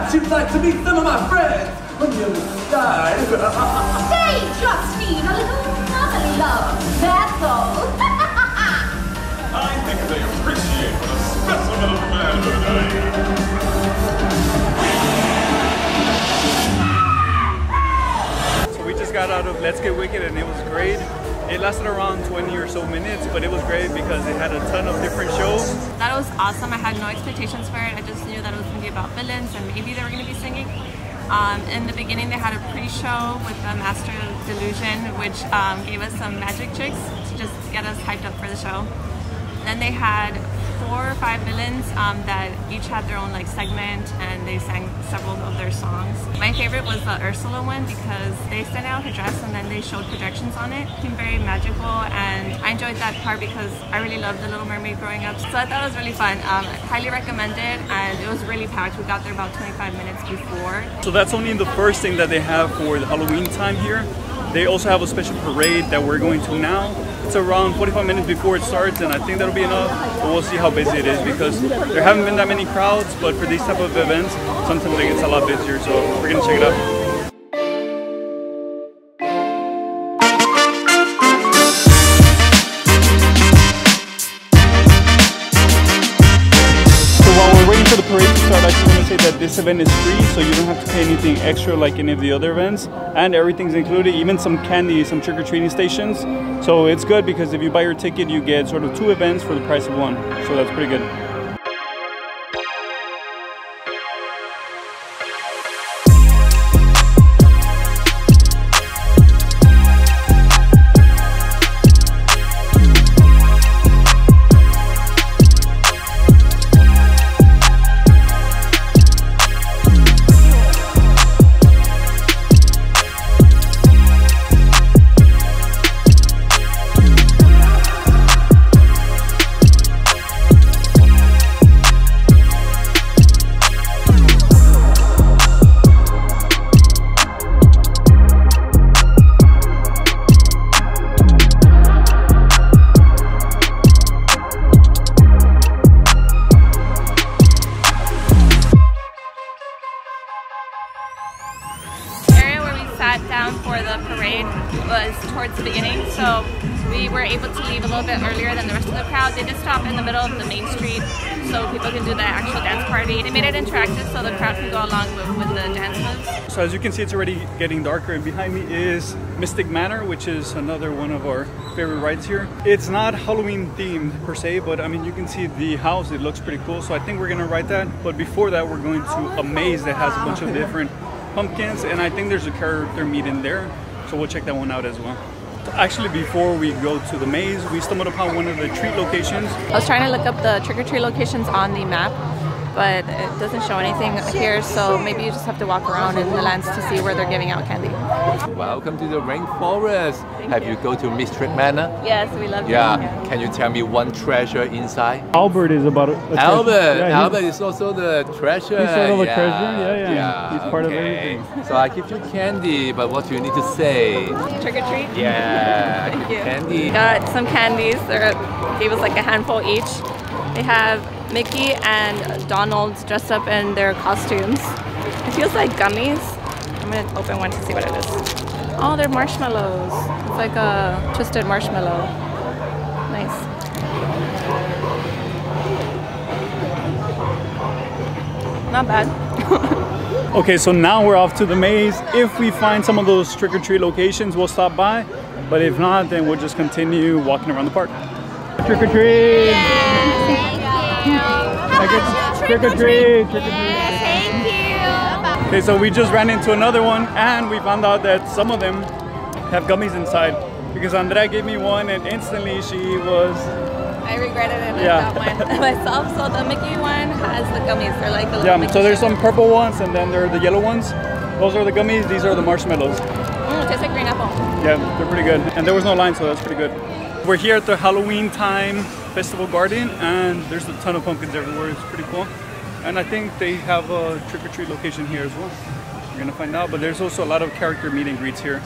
perhaps you'd like to meet some of my friends on the other side. They just need a little motherly love, that's all. I think they appreciate what a specimen of manhood I am. So we just got out of Let's Get Wicked and it was great. It lasted around 20 or so minutes, but it was great because it had a ton of different shows. That was awesome. I had no expectations for it. I just knew that it was going to be about villains and maybe they were going to be singing. In the beginning, they had a pre-show with the Master of Delusion, which gave us some magic tricks to just get us hyped up for the show. Then they had 4 or 5 villains that each had their own like segment, and they sang several of their songs. My favorite was the Ursula one because they sent out her dress and then they showed projections on it. It seemed very magical, and I enjoyed that part because I really loved The Little Mermaid growing up. So I thought it was really fun. Highly recommend it, and it was really packed. We got there about 25 minutes before. So that's only the first thing that they have for the Halloween time here. They also have a special parade that we're going to now. It's around 45 minutes before it starts, and I think that'll be enough, but we'll see how busy it is because there haven't been that many crowds, but for these type of events, sometimes it gets a lot busier, so we're gonna check it out. For the parade to start, I just want to say that this event is free, so you don't have to pay anything extra like any of the other events, and everything's included, even some candy, some trick-or-treating stations. So it's good because if you buy your ticket, you get sort of 2 events for the price of 1, so that's pretty good. Down for the parade was towards the beginning, so we were able to leave a little bit earlier than the rest of the crowd. They did stop in the middle of the main street so people can do the actual dance party. They made it interactive so the crowd can go along with the dance moves. So as you can see, it's already getting darker, and behind me is Mystic Manor, which is another one of our favorite rides here. It's not Halloween themed per se, but I mean, you can see the house, it looks pretty cool, so I think we're gonna ride that. But before that, we're going to a maze that has a bunch of different pumpkins, and I think there's a character meet in there, so we'll check that one out as well. Actually, before we go to the maze, we stumbled upon one of the treat locations. I was trying to look up the trick-or-treat locations on the map, but it doesn't show anything here, so maybe you just have to walk around in the lands to see where they're giving out candy. Welcome to the rainforest. Have you go to Mystic Manor? Yes, we love it. Yeah. Can you tell me one treasure inside? Albert is about a Albert. Yeah, Albert is also the treasure. He's sort of a treasure. Yeah. He's part of everything. So I give you candy, but what do you need to say? Trick or treat? Yeah. Thank you. Candy. Got some candies. They gave us like a handful each. They have Mickey and Donald dressed up in their costumes. It feels like gummies. I'm gonna open one to see what it is. Oh, they're marshmallows. It's like a twisted marshmallow. Nice. Not bad. Okay, so now we're off to the maze. If we find some of those trick-or-treat locations, we'll stop by. But if not, then we'll just continue walking around the park. Trick-or-treat! Trick-or-treat! Thank you. Okay, so we just ran into another one, and we found out that some of them have gummies inside. Because Andrea gave me one, and instantly she was... I regretted it. I got one myself. So the Mickey one has the gummies. They're like the little Mickey so there's sugar. some purple ones, and then there are the yellow ones. Those are the gummies. These are the marshmallows. It tastes like green apple. Yeah, they're pretty good. And there was no line, so that's pretty good. We're here at the Halloween time festival garden, and there's a ton of pumpkins everywhere. It's pretty cool. And I think they have a trick-or-treat location here as well. We're gonna find out, but there's also a lot of character meet and greets here.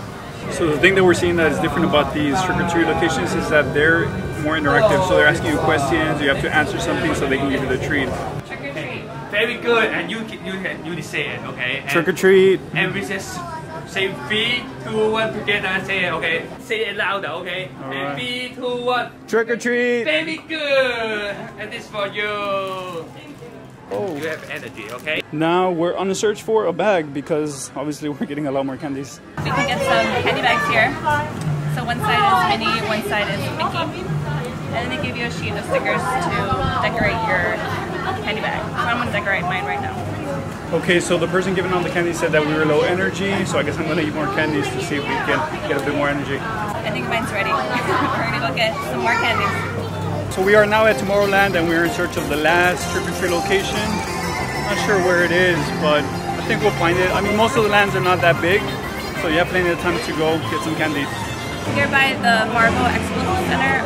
So the thing that we're seeing that is different about these trick-or-treat locations is that they're more interactive. So they're asking you questions, you have to answer something so they can give you the treat. Trick or treat. Very good, and you say it, okay? Trick or treat. And we just say 3, 2, 1 together and say it, okay? Say it louder, okay? All And right. 3, 2, 1. Trick or treat. Very good. And this for you. Oh. You have energy, okay? Now we're on the search for a bag because obviously we're getting a lot more candies. We can get some candy bags here. So one side is Minnie, one side is Mickey. And then they give you a sheet of stickers to decorate your candy bag. So I'm gonna decorate mine right now. Okay, so the person giving out the candy said that we were low energy, so I guess I'm gonna eat more candies to see if we can get a bit more energy. I think mine's ready. We're gonna go get some more candies. So we are now at Tomorrowland and we're in search of the last trick or treat location. Not sure where it is, but I think we'll find it. I mean, most of the lands are not that big, so you have plenty of time to go get some candy. Here by the Marvel Expo Center,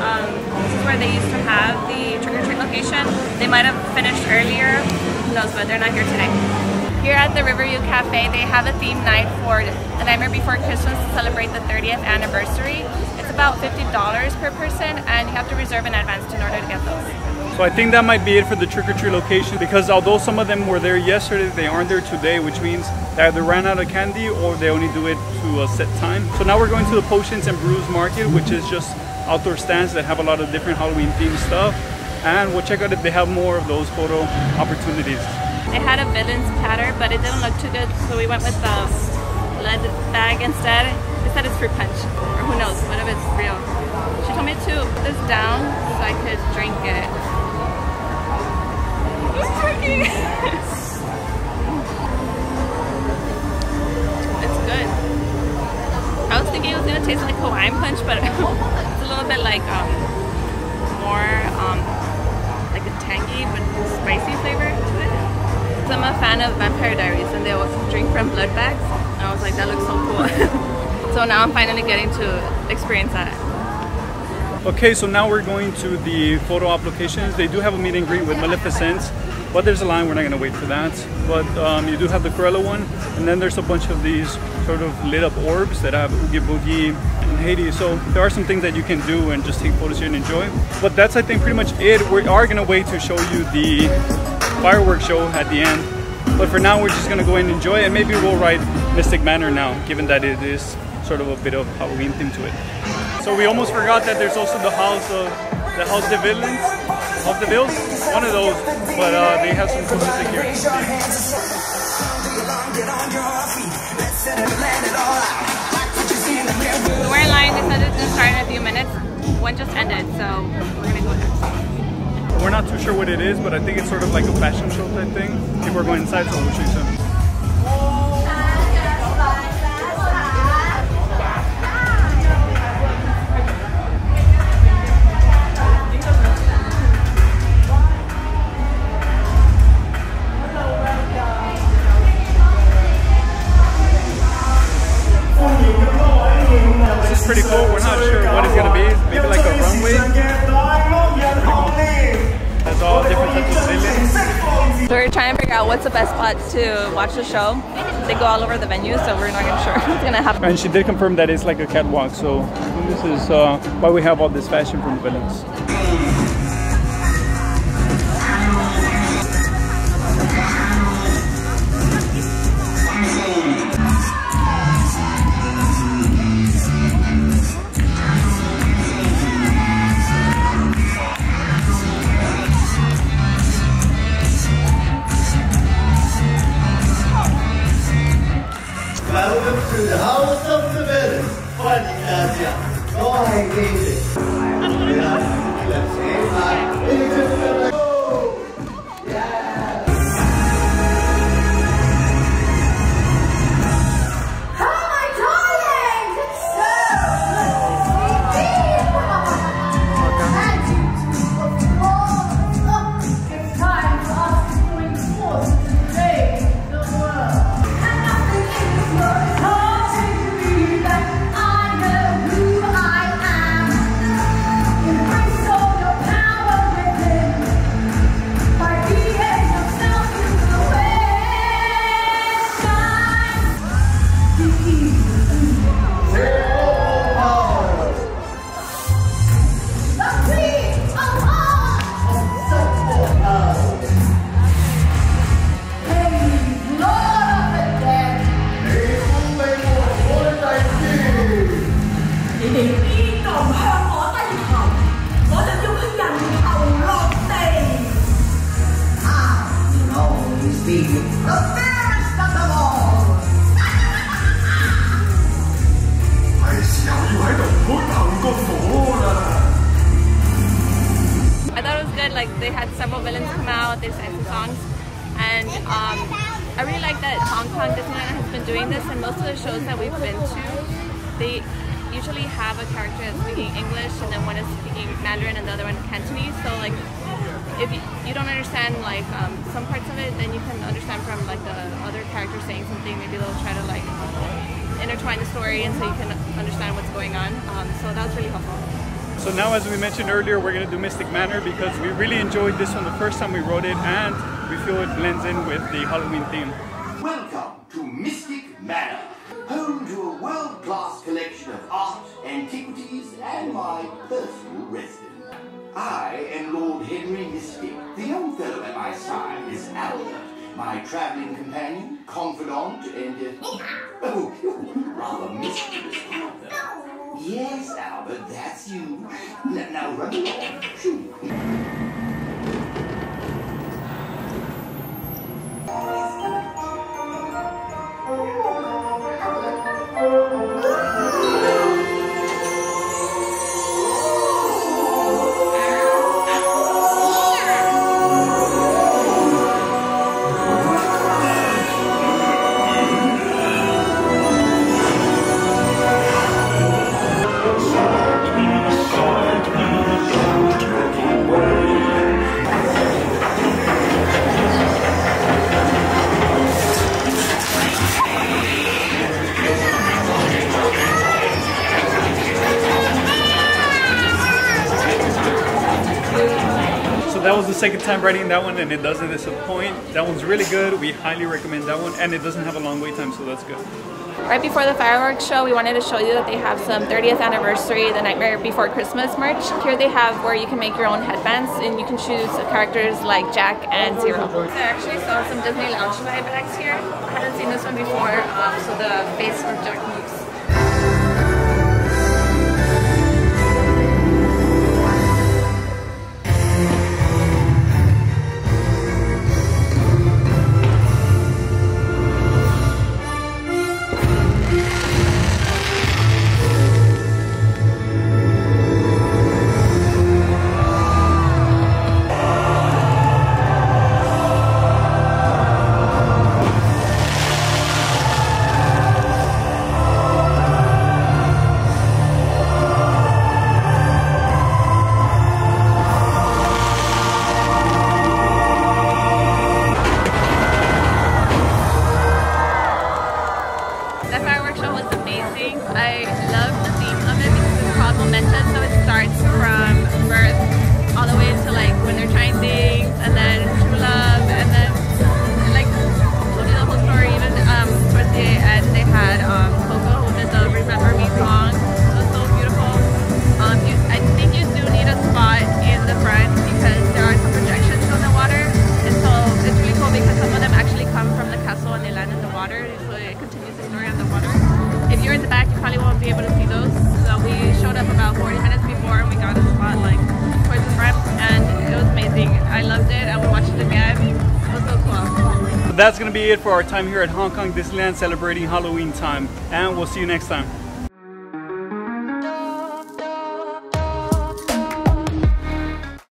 this is where they used to have the trick-or-treat location. They might have finished earlier, who knows, but they're not here today. Here at the Riverview Cafe, they have a theme night for The Nightmare Before Christmas to celebrate the 30th anniversary. It's about $50 per person, and you have to reserve in advance in order to get those. So I think that might be it for the trick-or-treat location, because although some of them were there yesterday, they aren't there today, which means they either ran out of candy or they only do it to a set time. So now we're going to the Potions and Brews Market, which is just outdoor stands that have a lot of different Halloween themed stuff. And we'll check out if they have more of those photo opportunities. They had a villain's platter, but it didn't look too good, so we went with the lead bag instead. They said it's fruit punch, or who knows, what if it's real. She told me to put this down so I could drink it. It's drinking! It's good. I was thinking it was gonna taste like Hawaiian punch, but it's a little bit like more like a tangy but spicy flavor to it. So I'm a fan of Vampire Diaries, and they also drink from blood bags. And I was like, that looks so cool. So now I'm finally getting to experience that. Okay, so now we're going to the photo op locations. They do have a meet and greet with Maleficent, but there's a line, we're not gonna wait for that. But you do have the Cruella one, and then there's a bunch of these sort of lit up orbs that have Oogie Boogie and Hades. So there are some things that you can do and just take photos here and enjoy. But that's, I think, pretty much it. We are gonna wait to show you the fireworks show at the end. But for now, we're just gonna go and enjoy, and maybe we'll ride Mystic Manor now, given that it is sort of a bit of Halloween theme to it. So we almost forgot that there's also the House de Villains, of the Bills, one of those, but they have some cool music here. We're in line, they said it's gonna start in a few minutes. One just ended, so we're gonna go next. We're not too sure what it is, but I think it's sort of like a fashion show type thing. People are going inside, so we'll show you some. This is pretty cool. We're not sure what it's gonna be. Maybe like a runway. Has all different types of villains. So we're trying to figure out what's the best spot to watch the show. They go all over the venue, so we're not even sure what's gonna happen. And she did confirm that it's like a catwalk, so this is why we have all this fashion from the villains. Welcome to the House of the Villains. Funny, Nadia. Oh, I hate it. Let's say that. me, the fairest of them all. I thought it was good, like they had several villains come out, they sang some songs, and I really like that Hong Kong Disneyland has been doing this, and most of the shows that we've been to, they usually have a character that's speaking English and then one is speaking Mandarin and the other one Cantonese, so like if you don't understand like some parts of it, then you can understand from like the other character saying something, maybe they'll try to like intertwine the story and so you can understand what's going on, so that was really helpful. So now, as we mentioned earlier, we're going to do Mystic Manor because we really enjoyed this one the first time we rode it and we feel it blends in with the Halloween theme. Welcome to Mystic Manor, home to a world-class collection of art, antiquities, and my personal residence. I am Lord Henry Mystic. The young fellow at my side is Albert, my traveling companion, confidant, and rather mischievous father. Yes, Albert, that's you. Now run along. Shoo. That was the second time riding that one and it doesn't disappoint. That one's really good. We highly recommend that one and it doesn't have a long wait time, so that's good. Right before the fireworks show, we wanted to show you that they have some 30th anniversary, The Nightmare Before Christmas merch. Here they have where you can make your own headbands and you can choose characters like Jack and Zero. I actually saw some Disney Lounge Live bags here. I hadn't seen this one before, so the face of Jack moves. That's going to be it for our time here at Hong Kong Disneyland celebrating Halloween time, and we'll see you next time.